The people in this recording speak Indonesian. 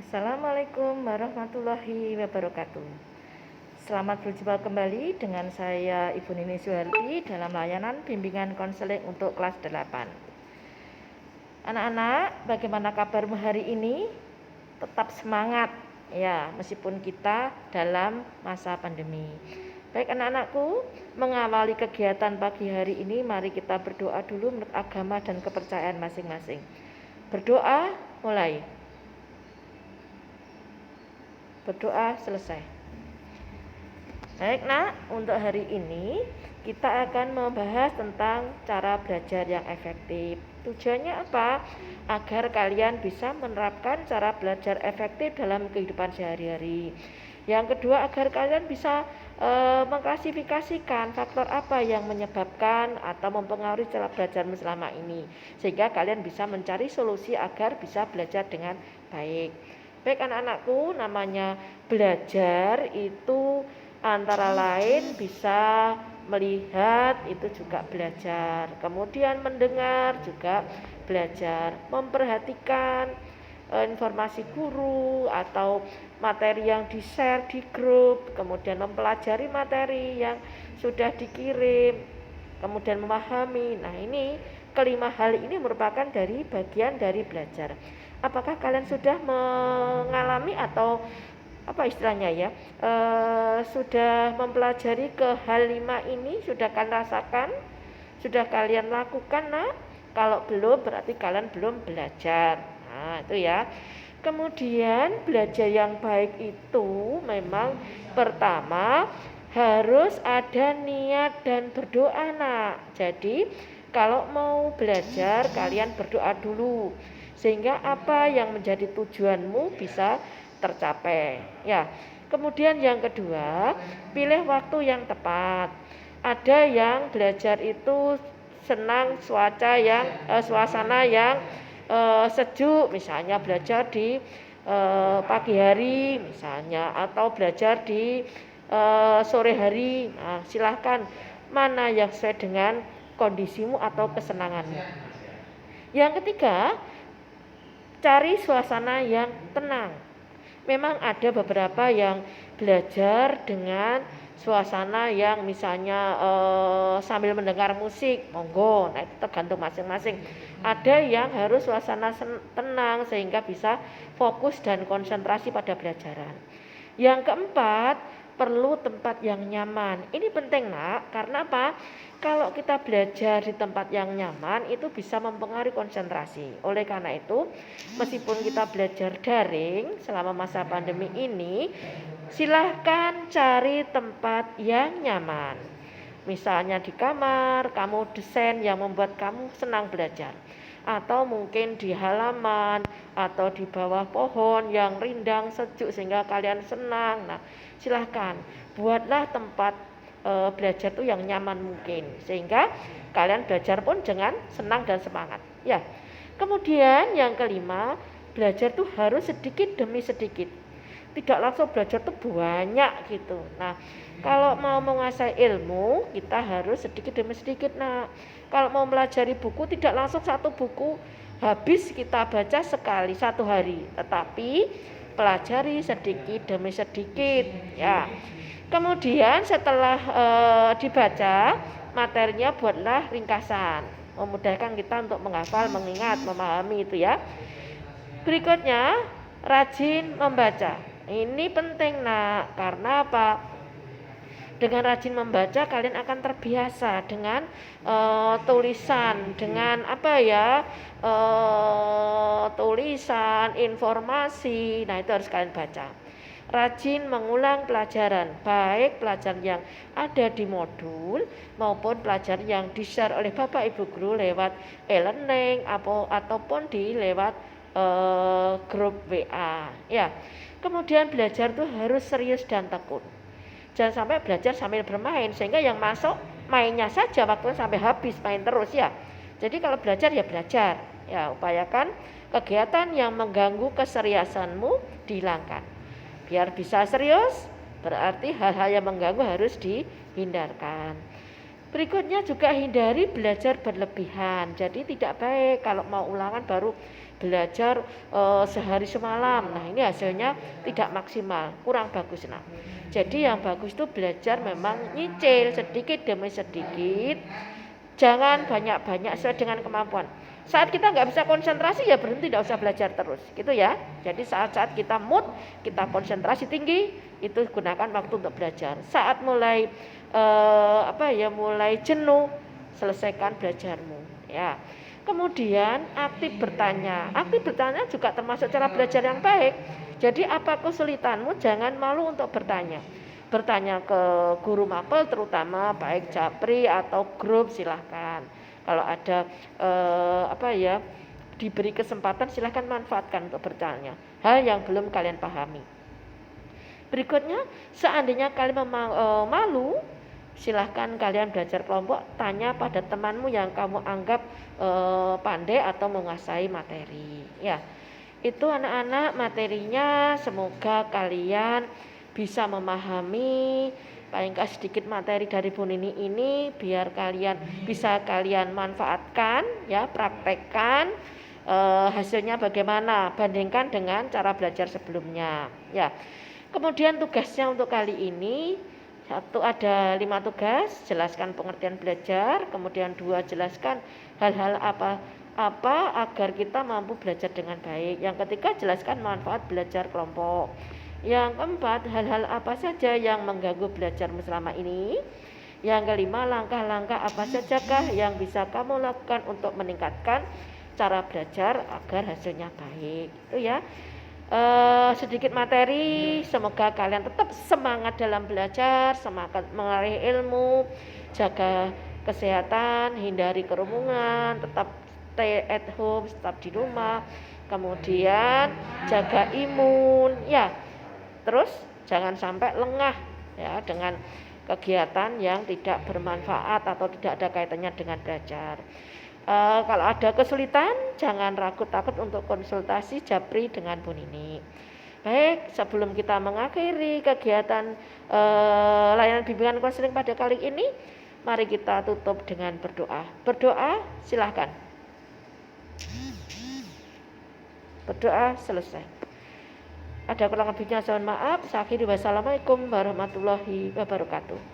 Assalamualaikum warahmatullahi wabarakatuh. Selamat berjumpa kembali dengan saya Ibu Nini Suhardi dalam layanan bimbingan konseling untuk kelas 8. Anak-anak, bagaimana kabarmu hari ini? Tetap semangat ya, meskipun kita dalam masa pandemi. Baik anak-anakku, mengawali kegiatan pagi hari ini, mari kita berdoa dulu menurut agama dan kepercayaan masing-masing. Berdoa, mulai. Berdoa selesai. Baik nak, untuk hari ini kita akan membahas tentang cara belajar yang efektif. Tujuannya apa? Agar kalian bisa menerapkan cara belajar efektif dalam kehidupan sehari-hari. Yang kedua, agar kalian bisa mengklasifikasikan faktor apa yang menyebabkan atau mempengaruhi cara belajarmu selama ini, sehingga kalian bisa mencari solusi agar bisa belajar dengan baik. Baik anak-anakku, namanya belajar itu antara lain bisa melihat, itu juga belajar. Kemudian mendengar juga belajar. Memperhatikan informasi guru atau materi yang di-share di grup. Kemudian mempelajari materi yang sudah dikirim. Kemudian memahami. Nah ini kelima hal ini merupakan dari bagian dari belajar. Apakah kalian sudah mengalami atau apa istilahnya ya, sudah mempelajari ke hal 5 ini? Sudah kalian rasakan? Sudah kalian lakukan nak? Kalau belum berarti kalian belum belajar. Nah itu ya. Kemudian belajar yang baik itu memang pertama harus ada niat dan berdoa nak. Jadi kalau mau belajar kalian berdoa dulu, sehingga apa yang menjadi tujuanmu bisa tercapai ya. Kemudian yang kedua, pilih waktu yang tepat. Ada yang belajar itu senang suasana yang sejuk, misalnya belajar di pagi hari misalnya, atau belajar di sore hari. Nah, silahkan mana yang sesuai dengan kondisimu atau kesenanganmu. Yang ketiga, cari suasana yang tenang. Memang ada beberapa yang belajar dengan suasana yang misalnya sambil mendengar musik, monggo. Nah itu tergantung masing-masing. Ada yang harus suasana tenang sehingga bisa fokus dan konsentrasi pada pelajaran. Yang keempat, perlu tempat yang nyaman. Ini penting nak, karena apa? Kalau kita belajar di tempat yang nyaman itu bisa mempengaruhi konsentrasi. Oleh karena itu, meskipun kita belajar daring selama masa pandemi ini, silahkan cari tempat yang nyaman. Misalnya di kamar, kamu desain yang membuat kamu senang belajar. Atau mungkin di halaman atau di bawah pohon yang rindang sejuk sehingga kalian senang. Nah, silahkan buatlah tempat belajar itu yang nyaman mungkin, sehingga kalian belajar pun dengan senang dan semangat ya. Kemudian yang kelima, belajar tuh harus sedikit demi sedikit, tidak langsung belajar tuh banyak gitu. Nah kalau mau menguasai ilmu kita harus sedikit demi sedikit. Nah kalau mau melajari buku tidak langsung satu buku habis kita baca sekali satu hari, tetapi pelajari sedikit demi sedikit ya. Kemudian setelah dibaca materinya, buatlah ringkasan, memudahkan kita untuk menghafal, mengingat, memahami itu ya. Berikutnya, rajin membaca. Ini penting nak, karena apa? Dengan rajin membaca kalian akan terbiasa dengan tulisan, dengan apa ya, tulisan, informasi. Nah itu harus kalian baca. Rajin mengulang pelajaran, baik pelajaran yang ada di modul maupun pelajaran yang di-share oleh Bapak Ibu guru lewat e-learning ataupun di lewat grup WA ya. Kemudian belajar tuh harus serius dan tekun. Jangan sampai belajar sambil bermain, sehingga yang masuk mainnya saja waktunya sampai habis, main terus ya. Jadi kalau belajar ya belajar ya, upayakan kegiatan yang mengganggu keseriusanmu dihilangkan. Biar bisa serius, berarti hal-hal yang mengganggu harus dihindarkan. Berikutnya juga hindari belajar berlebihan. Jadi tidak baik kalau mau ulangan baru belajar sehari semalam. Nah, ini hasilnya tidak maksimal, kurang bagus. Nah, jadi yang bagus itu belajar memang nyicil sedikit demi sedikit, jangan banyak-banyak sesuai dengan kemampuan. Saat kita nggak bisa konsentrasi ya berhenti, tidak usah belajar terus, gitu ya. Jadi saat-saat kita mood, kita konsentrasi tinggi, itu gunakan waktu untuk belajar. Saat mulai mulai jenuh, selesaikan belajarmu, ya. Kemudian aktif bertanya. Aktif bertanya juga termasuk cara belajar yang baik. Jadi apa kesulitanmu, jangan malu untuk bertanya. Bertanya ke guru mapel terutama, baik japri atau grup, silahkan. Kalau ada diberi kesempatan, silahkan manfaatkan untuk bertanya hal yang belum kalian pahami. Berikutnya, seandainya kalian malu, silahkan kalian belajar kelompok, tanya pada temanmu yang kamu anggap pandai atau menguasai materi. Ya, itu anak-anak materinya, semoga kalian bisa memahami paling nggak sedikit materi dari Bu Nini ini, biar kalian bisa kalian manfaatkan, ya, praktekkan. Hasilnya bagaimana, bandingkan dengan cara belajar sebelumnya, ya. Kemudian tugasnya untuk kali ini, ada 5 tugas. Jelaskan pengertian belajar, kemudian 2, jelaskan hal-hal apa agar kita mampu belajar dengan baik. Yang ketiga, jelaskan manfaat belajar kelompok. Yang keempat, hal-hal apa saja yang mengganggu belajarmu selama ini. Yang kelima, langkah-langkah apa sajakah yang bisa kamu lakukan untuk meningkatkan cara belajar agar hasilnya baik. Itu ya. Sedikit materi, semoga kalian tetap semangat dalam belajar, semangat meraih ilmu, jaga kesehatan, hindari kerumunan, tetap stay at home, tetap di rumah, kemudian jaga imun, ya. Terus jangan sampai lengah, ya, dengan kegiatan yang tidak bermanfaat atau tidak ada kaitannya dengan belajar. Kalau ada kesulitan, jangan ragu takut untuk konsultasi japri dengan Bu Nini. Baik, sebelum kita mengakhiri kegiatan layanan bimbingan konseling pada kali ini, mari kita tutup dengan berdoa. Berdoa, silahkan. Berdoa selesai. Ada kurang lebihnya, mohon maaf. Wassalamualaikum warahmatullahi wabarakatuh.